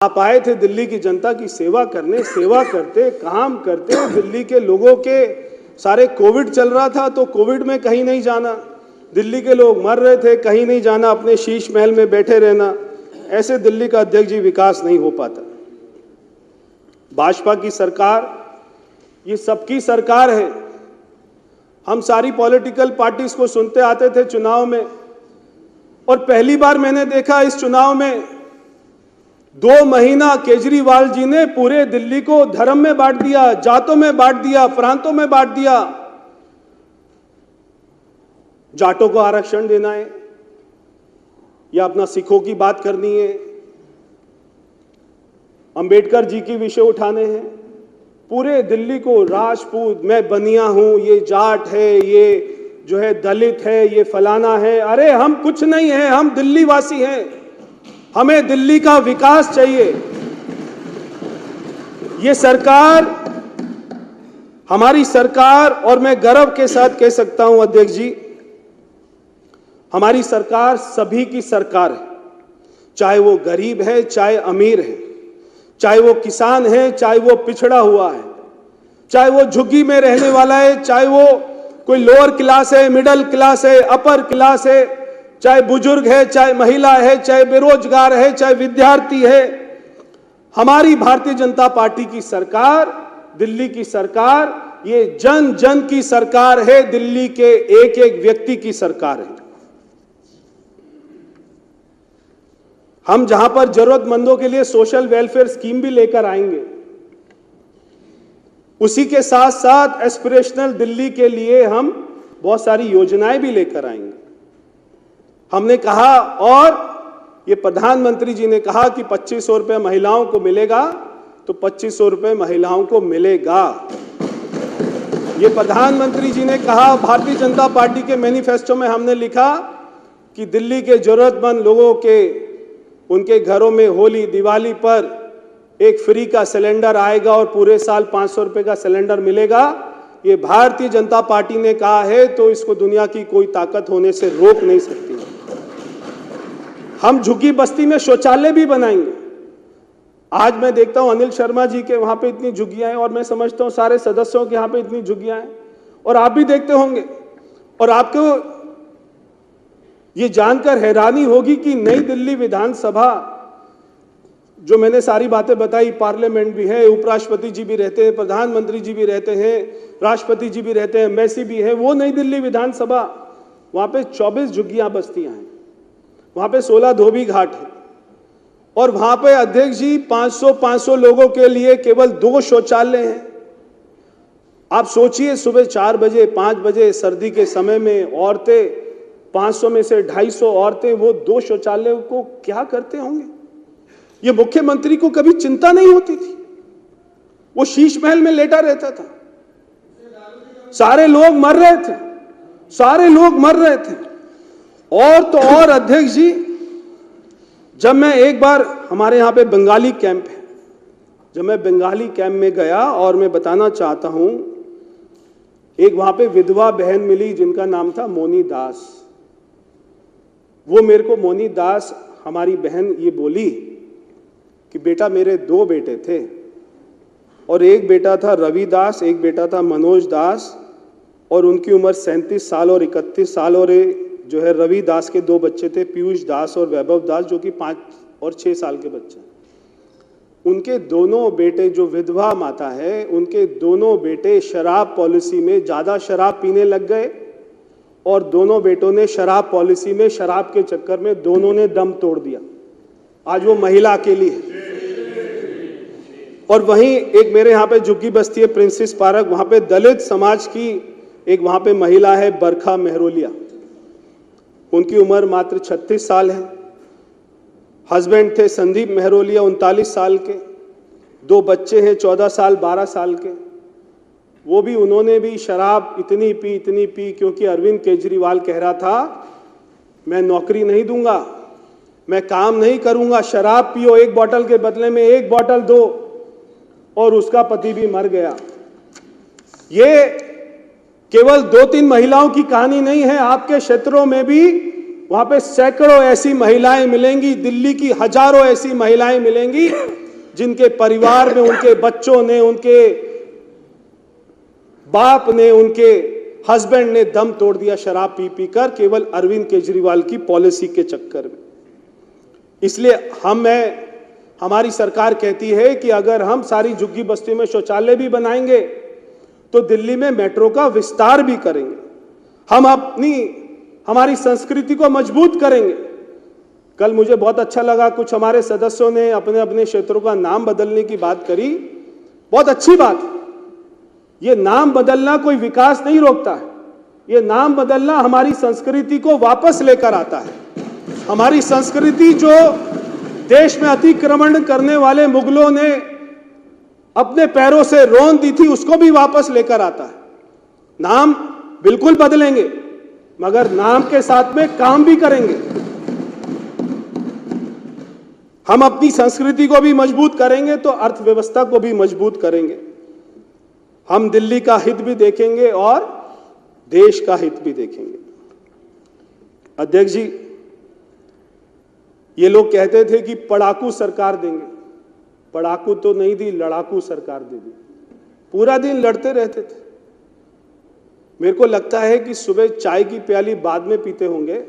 आप आए थे दिल्ली की जनता की सेवा करने, सेवा करते, काम करते। दिल्ली के लोगों के सारे कोविड चल रहा था तो कोविड में कहीं नहीं जाना, दिल्ली के लोग मर रहे थे, कहीं नहीं जाना, अपने शीश महल में बैठे रहना। ऐसे दिल्ली का अध्यक्ष जी विकास नहीं हो पाता। भाजपा की सरकार ये सबकी सरकार है। हम सारी पॉलिटिकल पार्टीज को सुनते आते थे चुनाव में, और पहली बार मैंने देखा इस चुनाव में 2 महीना केजरीवाल जी ने पूरे दिल्ली को धर्म में बांट दिया, जातों में बांट दिया, प्रांतों में बांट दिया। जाटों को आरक्षण देना है या अपना सिखों की बात करनी है, अंबेडकर जी के विषय उठाने हैं। पूरे दिल्ली को राजपूत, मैं बनिया हूं, ये जाट है, ये जो है दलित है, ये फलाना है। अरे हम कुछ नहीं है, हम दिल्ली वासी हैं। हमें दिल्ली का विकास चाहिए। ये सरकार, हमारी सरकार, और मैं गर्व के साथ कह सकता हूं अध्यक्ष जी, हमारी सरकार सभी की सरकार है। चाहे वो गरीब है, चाहे अमीर है, चाहे वो किसान है, चाहे वो पिछड़ा हुआ है, चाहे वो झुग्गी में रहने वाला है, चाहे वो कोई लोअर क्लास है, मिडिल क्लास है, अपर क्लास है, चाहे बुजुर्ग है, चाहे महिला है, चाहे बेरोजगार है, चाहे विद्यार्थी है। हमारी भारतीय जनता पार्टी की सरकार, दिल्ली की सरकार, ये जन जन की सरकार है, दिल्ली के एक एक व्यक्ति की सरकार है। हम जहां पर जरूरतमंदों के लिए सोशल वेलफेयर स्कीम भी लेकर आएंगे, उसी के साथ साथ एस्पिरेशनल दिल्ली के लिए हम बहुत सारी योजनाएं भी लेकर आएंगे। हमने कहा, और ये प्रधानमंत्री जी ने कहा कि 2500 रुपये महिलाओं को मिलेगा, तो 2500 रुपये महिलाओं को मिलेगा। ये प्रधानमंत्री जी ने कहा। भारतीय जनता पार्टी के मैनिफेस्टो में हमने लिखा कि दिल्ली के जरूरतमंद लोगों के, उनके घरों में होली दिवाली पर एक फ्री का सिलेंडर आएगा और पूरे साल 500 रुपये का सिलेंडर मिलेगा। ये भारतीय जनता पार्टी ने कहा है, तो इसको दुनिया की कोई ताकत होने से रोक नहीं सकती। हम झुग्गी बस्ती में शौचालय भी बनाएंगे। आज मैं देखता हूं अनिल शर्मा जी के वहां पे इतनी झुग्गियां हैं, और मैं समझता हूं सारे सदस्यों के यहां पे इतनी झुग्गियां हैं, और आप भी देखते होंगे। और आपको ये जानकर हैरानी होगी कि नई दिल्ली विधानसभा, जो मैंने सारी बातें बताई, पार्लियामेंट भी है, उपराष्ट्रपति जी भी रहते हैं, प्रधानमंत्री जी भी रहते हैं, राष्ट्रपति जी भी रहते हैं, एम्बेसी भी है, वो नई दिल्ली विधानसभा, वहां पे 24 झुग्गियां बस्तियां हैं, वहां पे 16 धोबी घाट है, और वहां पे अध्यक्ष जी 500 लोगों के लिए केवल 2 शौचालय हैं। आप सोचिए, सुबह 4 बजे 5 बजे सर्दी के समय में औरतें, 500 में से 250 औरतें वो 2 शौचालयों को क्या करते होंगे। ये मुख्यमंत्री को कभी चिंता नहीं होती थी, वो शीश महल में लेटा रहता था। सारे लोग मर रहे थे, सारे लोग मर रहे थे। और तो और अध्यक्ष जी, जब मैं एक बार, हमारे यहाँ पे बंगाली कैंप है, जब मैं बंगाली कैंप में गया, और मैं बताना चाहता हूं, एक वहां पे विधवा बहन मिली जिनका नाम था मोनी दास। वो मेरे को, मोनी दास हमारी बहन, ये बोली कि बेटा मेरे 2 बेटे थे, और एक बेटा था रवि दास, एक बेटा था मनोज दास, और उनकी उम्र 37 साल और 31 साल, और जो है रवि दास के 2 बच्चे थे, पीयूष दास और वैभव दास, जो कि 5 और 6 साल के बच्चे। उनके दोनों बेटे, जो विधवा माता है, उनके दोनों बेटे शराब पॉलिसी में ज्यादा शराब पीने लग गए, और दोनों बेटों ने शराब पॉलिसी में, शराब के चक्कर में दोनों ने दम तोड़ दिया। आज वो महिला अकेली है। और वहीं एक मेरे यहाँ पे झुग्गी बस्ती है, प्रिंसेस पार्क, वहां पे दलित समाज की एक वहां पे महिला है, बरखा मेहरोलिया। उनकी उम्र मात्र 36 साल है। हस्बैंड थे संदीप मेहरोलिया, 39 साल के, 2 बच्चे हैं, 14 साल 12 साल के। वो भी, उन्होंने भी शराब इतनी पी, क्योंकि अरविंद केजरीवाल कह रहा था मैं नौकरी नहीं दूंगा, मैं काम नहीं करूंगा, शराब पियो, 1 बोतल के बदले में 1 बोतल दो, और उसका पति भी मर गया। ये केवल 2-3 महिलाओं की कहानी नहीं है, आपके क्षेत्रों में भी वहां पे सैकड़ों ऐसी महिलाएं मिलेंगी, दिल्ली की हजारों ऐसी महिलाएं मिलेंगी जिनके परिवार में उनके बच्चों ने, उनके बाप ने, उनके हस्बैंड ने दम तोड़ दिया शराब पी पी कर, केवल अरविंद केजरीवाल की पॉलिसी के चक्कर में। इसलिए हमारी सरकार कहती है कि अगर हम सारी झुग्गी बस्तियों में शौचालय भी बनाएंगे तो दिल्ली में मेट्रो का विस्तार भी करेंगे, हम हमारी संस्कृति को मजबूत करेंगे। कल मुझे बहुत अच्छा लगा, कुछ हमारे सदस्यों ने अपने अपने क्षेत्रों का नाम बदलने की बात करी, बहुत अच्छी बात है। ये नाम बदलना कोई विकास नहीं रोकता है, ये नाम बदलना हमारी संस्कृति को वापस लेकर आता है। हमारी संस्कृति जो देश में अतिक्रमण करने वाले मुगलों ने अपने पैरों से रौंद दी थी, उसको भी वापस लेकर आता है। नाम बिल्कुल बदलेंगे, मगर नाम के साथ में काम भी करेंगे। हम अपनी संस्कृति को भी मजबूत करेंगे तो अर्थव्यवस्था को भी मजबूत करेंगे। हम दिल्ली का हित भी देखेंगे और देश का हित भी देखेंगे। अध्यक्ष जी, ये लोग कहते थे कि पढ़ाकू सरकार देंगे, पढ़ाकू तो नहीं दी, लड़ाकू सरकार दे दी। पूरा दिन लड़ते रहते थे। मेरे को लगता है कि सुबह चाय की प्याली बाद में पीते होंगे,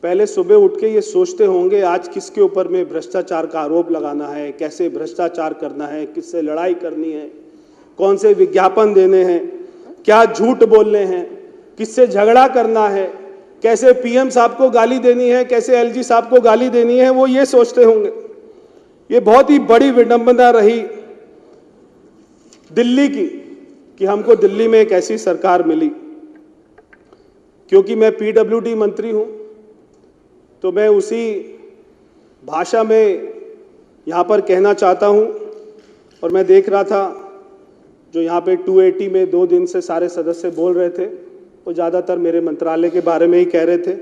पहले सुबह उठ के ये सोचते होंगे आज किसके ऊपर में भ्रष्टाचार का आरोप लगाना है, कैसे भ्रष्टाचार करना है, किससे लड़ाई करनी है, कौन से विज्ञापन देने हैं, क्या झूठ बोलने हैं, किससे झगड़ा करना है, कैसे पीएम साहब को गाली देनी है, कैसे एलजी साहब को गाली देनी है, वो ये सोचते होंगे। ये बहुत ही बड़ी विडंबना रही दिल्ली की कि हमको दिल्ली में एक ऐसी सरकार मिली। क्योंकि मैं पीडब्ल्यूडी मंत्री हूं तो मैं उसी भाषा में यहां पर कहना चाहता हूं। और मैं देख रहा था जो यहां पे 280 में 2 दिन से सारे सदस्य बोल रहे थे वो ज़्यादातर मेरे मंत्रालय के बारे में ही कह रहे थे।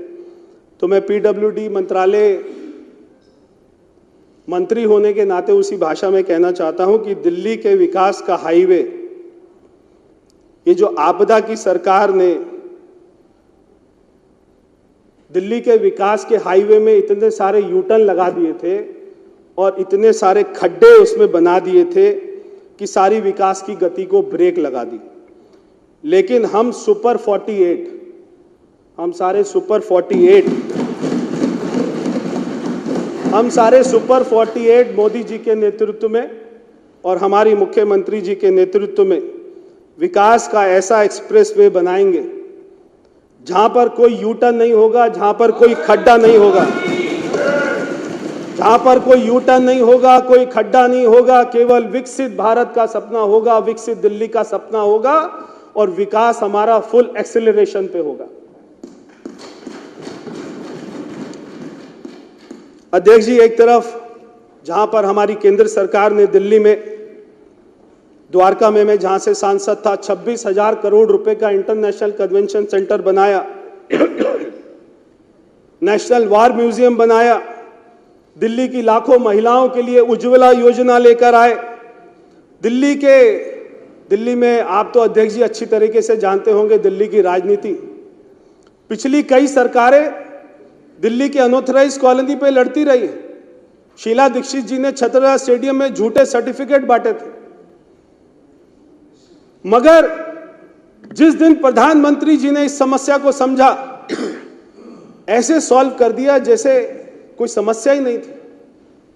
तो मैं पीडब्ल्यूडी मंत्रालय मंत्री होने के नाते उसी भाषा में कहना चाहता हूं कि दिल्ली के विकास का हाईवे, ये जो आपदा की सरकार ने दिल्ली के विकास के हाईवे में इतने सारे यूटर्न लगा दिए थे और इतने सारे खड्डे उसमें बना दिए थे कि सारी विकास की गति को ब्रेक लगा दी। लेकिन हम सुपर 48, हम सारे सुपर 48 मोदी जी के नेतृत्व में और हमारी मुख्यमंत्री जी के नेतृत्व में विकास का ऐसा एक्सप्रेसवे बनाएंगे जहां पर कोई यूटर्न नहीं होगा, जहां पर कोई खड्डा नहीं होगा, जहां पर कोई यूटर्न नहीं होगा, कोई खड्डा नहीं होगा, केवल विकसित भारत का सपना होगा, विकसित दिल्ली का सपना होगा और विकास हमारा फुल एक्सेलरेशन पे होगा। अध्यक्ष जी, एक तरफ जहां पर हमारी केंद्र सरकार ने दिल्ली में द्वारका में मैं जहां से सांसद था 26,000 करोड़ रुपए का इंटरनेशनल कन्वेंशन सेंटर बनाया, नेशनल वार म्यूजियम बनाया, दिल्ली की लाखों महिलाओं के लिए उज्ज्वला योजना लेकर आए। दिल्ली में आप तो अध्यक्ष जी अच्छी तरीके से जानते होंगे दिल्ली की राजनीति। पिछली कई सरकारें दिल्ली के अनऑथराइज्ड कॉलोनी पे लड़ती रही है। शीला दीक्षित जी ने छतरपुर स्टेडियम में झूठे सर्टिफिकेट बांटे थे, मगर जिस दिन प्रधानमंत्री जी ने इस समस्या को समझा, ऐसे सॉल्व कर दिया जैसे कोई समस्या ही नहीं थी।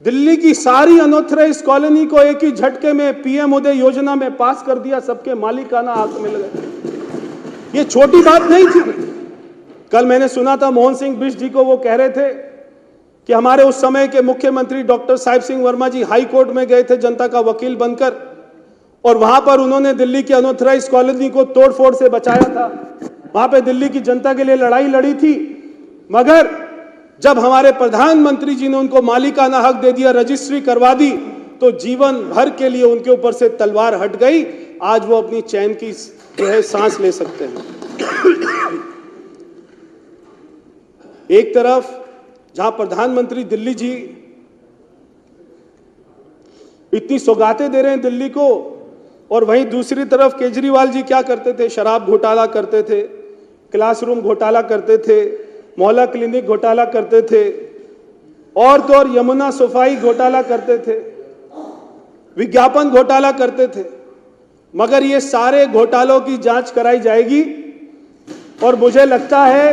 दिल्ली की सारी अनऑथराइज्ड कॉलोनी को एक ही झटके में पीएम उदय योजना में पास कर दिया, सबके मालिकाना हक मिल गए। ये छोटी बात नहीं थी। कल मैंने सुना था मोहन सिंह बिष्ट जी को, वो कह रहे थे कि हमारे उस समय के मुख्यमंत्री डॉक्टर साहिब सिंह वर्मा जी हाई कोर्ट में गए थे जनता का वकील बनकर और वहां पर उन्होंने दिल्ली की अनऑथराइज्ड कॉलोनी को तोड़फोड़ से बचाया था। वहां पे दिल्ली की जनता के लिए लड़ाई लड़ी थी, मगर जब हमारे प्रधानमंत्री जी ने उनको मालिकाना हक दे दिया, रजिस्ट्री करवा दी, तो जीवन भर के लिए उनके ऊपर से तलवार हट गई। आज वो अपनी चैन की जो है सांस ले सकते हैं। एक तरफ जहां प्रधानमंत्री दिल्ली जी इतनी सौगातें दे रहे हैं दिल्ली को, और वहीं दूसरी तरफ केजरीवाल जी क्या करते थे? शराब घोटाला करते थे, क्लासरूम घोटाला करते थे, मोहल्ला क्लिनिक घोटाला करते थे, और तो और यमुना सफाई घोटाला करते थे, विज्ञापन घोटाला करते थे। मगर ये सारे घोटालों की जांच कराई जाएगी और मुझे लगता है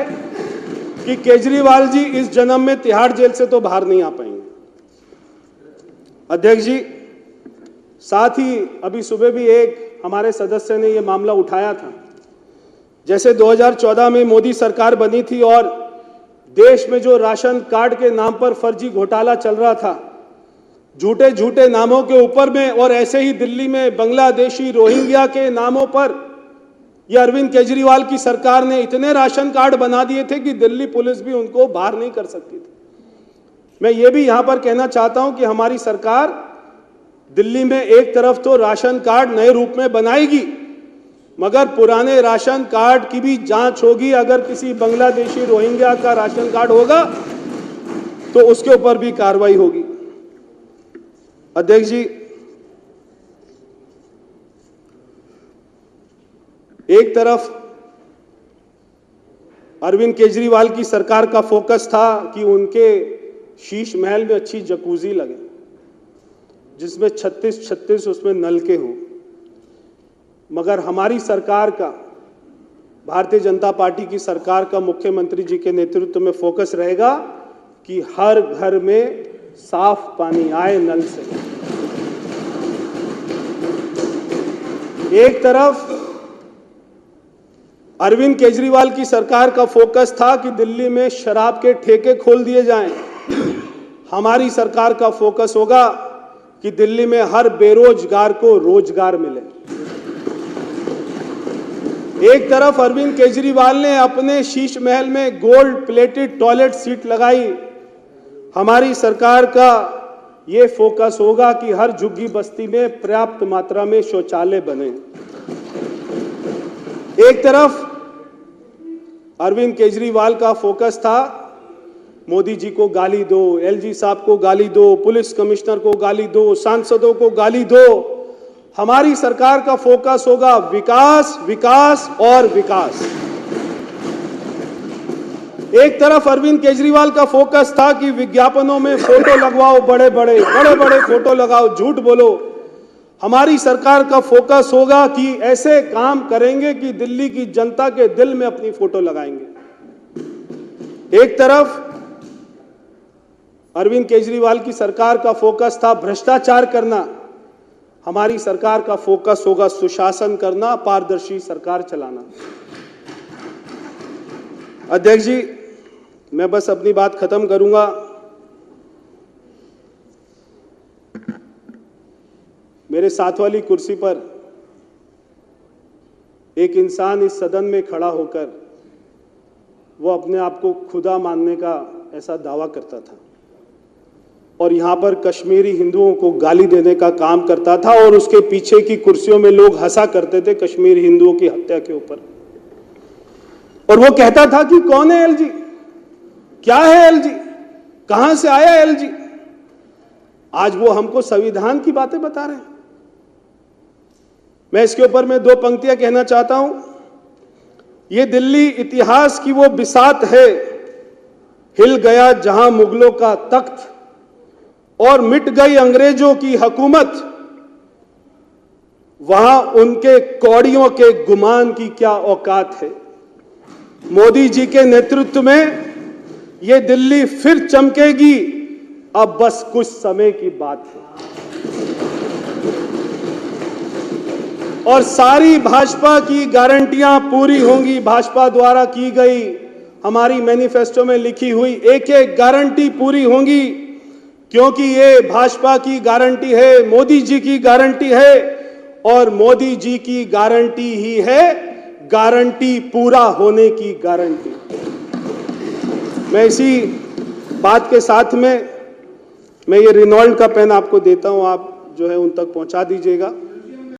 कि केजरीवाल जी इस जन्म में तिहाड़ जेल से तो बाहर नहीं आ पाएंगे। अध्यक्ष जी, साथ ही अभी सुबह भी एक हमारे सदस्य ने ये मामला उठाया था, जैसे 2014 में मोदी सरकार बनी थी और देश में जो राशन कार्ड के नाम पर फर्जी घोटाला चल रहा था, झूठे झूठे नामों के ऊपर में, और ऐसे ही दिल्ली में बांग्लादेशी रोहिंग्या के नामों पर यह अरविंद केजरीवाल की सरकार ने इतने राशन कार्ड बना दिए थे कि दिल्ली पुलिस भी उनको बाहर नहीं कर सकती थी। मैं ये भी यहां पर कहना चाहता हूं कि हमारी सरकार दिल्ली में एक तरफ तो राशन कार्ड नए रूप में बनाएगी, मगर पुराने राशन कार्ड की भी जांच होगी। अगर किसी बांग्लादेशी रोहिंग्या का राशन कार्ड होगा तो उसके ऊपर भी कार्रवाई होगी। अध्यक्ष जी, एक तरफ अरविंद केजरीवाल की सरकार का फोकस था कि उनके शीश महल में अच्छी जकूजी लगे, जिसमें 36 उसमें नलके हों। मगर हमारी सरकार का, भारतीय जनता पार्टी की सरकार का मुख्यमंत्री जी के नेतृत्व में फोकस रहेगा कि हर घर में साफ पानी आए नल से। एक तरफ अरविंद केजरीवाल की सरकार का फोकस था कि दिल्ली में शराब के ठेके खोल दिए जाएं। हमारी सरकार का फोकस होगा कि दिल्ली में हर बेरोजगार को रोजगार मिले। एक तरफ अरविंद केजरीवाल ने अपने शीश महल में गोल्ड प्लेटेड टॉयलेट सीट लगाई। हमारी सरकार का ये फोकस होगा कि हर झुग्गी बस्ती में पर्याप्त मात्रा में शौचालय बने। एक तरफ अरविंद केजरीवाल का फोकस था मोदी जी को गाली दो, एलजी साहब को गाली दो, पुलिस कमिश्नर को गाली दो, सांसदों को गाली दो। हमारी सरकार का फोकस होगा विकास, विकास और विकास। एक तरफ अरविंद केजरीवाल का फोकस था कि विज्ञापनों में फोटो लगवाओ, बड़े बड़े फोटो लगाओ, झूठ बोलो। हमारी सरकार का फोकस होगा कि ऐसे काम करेंगे कि दिल्ली की जनता के दिल में अपनी फोटो लगाएंगे। एक तरफ अरविंद केजरीवाल की सरकार का फोकस था भ्रष्टाचार करना। हमारी सरकार का फोकस होगा सुशासन करना, पारदर्शी सरकार चलाना। अध्यक्ष जी, मैं बस अपनी बात खत्म करूंगा। मेरे साथ वाली कुर्सी पर एक इंसान इस सदन में खड़ा होकर वो अपने आप को खुदा मानने का ऐसा दावा करता था और यहां पर कश्मीरी हिंदुओं को गाली देने का काम करता था, और उसके पीछे की कुर्सियों में लोग हंसा करते थे कश्मीरी हिंदुओं की हत्या के ऊपर। और वो कहता था कि कौन है एलजी, क्या है एलजी, कहां से आया एलजी। आज वो हमको संविधान की बातें बता रहे हैं। मैं इसके ऊपर में दो पंक्तियां कहना चाहता हूं। ये दिल्ली इतिहास की वो बिसात है, हिल गया जहां मुगलों का तख्त और मिट गई अंग्रेजों की हुकूमत, वहां उनके कौड़ियों के गुमान की क्या औकात है। मोदी जी के नेतृत्व में ये दिल्ली फिर चमकेगी, अब बस कुछ समय की बात है। और सारी भाजपा की गारंटियां पूरी होंगी। भाजपा द्वारा की गई, हमारी मैनिफेस्टो में लिखी हुई एक एक गारंटी पूरी होंगी, क्योंकि ये भाजपा की गारंटी है, मोदी जी की गारंटी है, और मोदी जी की गारंटी ही है गारंटी पूरा होने की गारंटी। मैं इसी बात के साथ में मैं ये रेनॉल्ड का पेन आपको देता हूं, आप जो है उन तक पहुंचा दीजिएगा।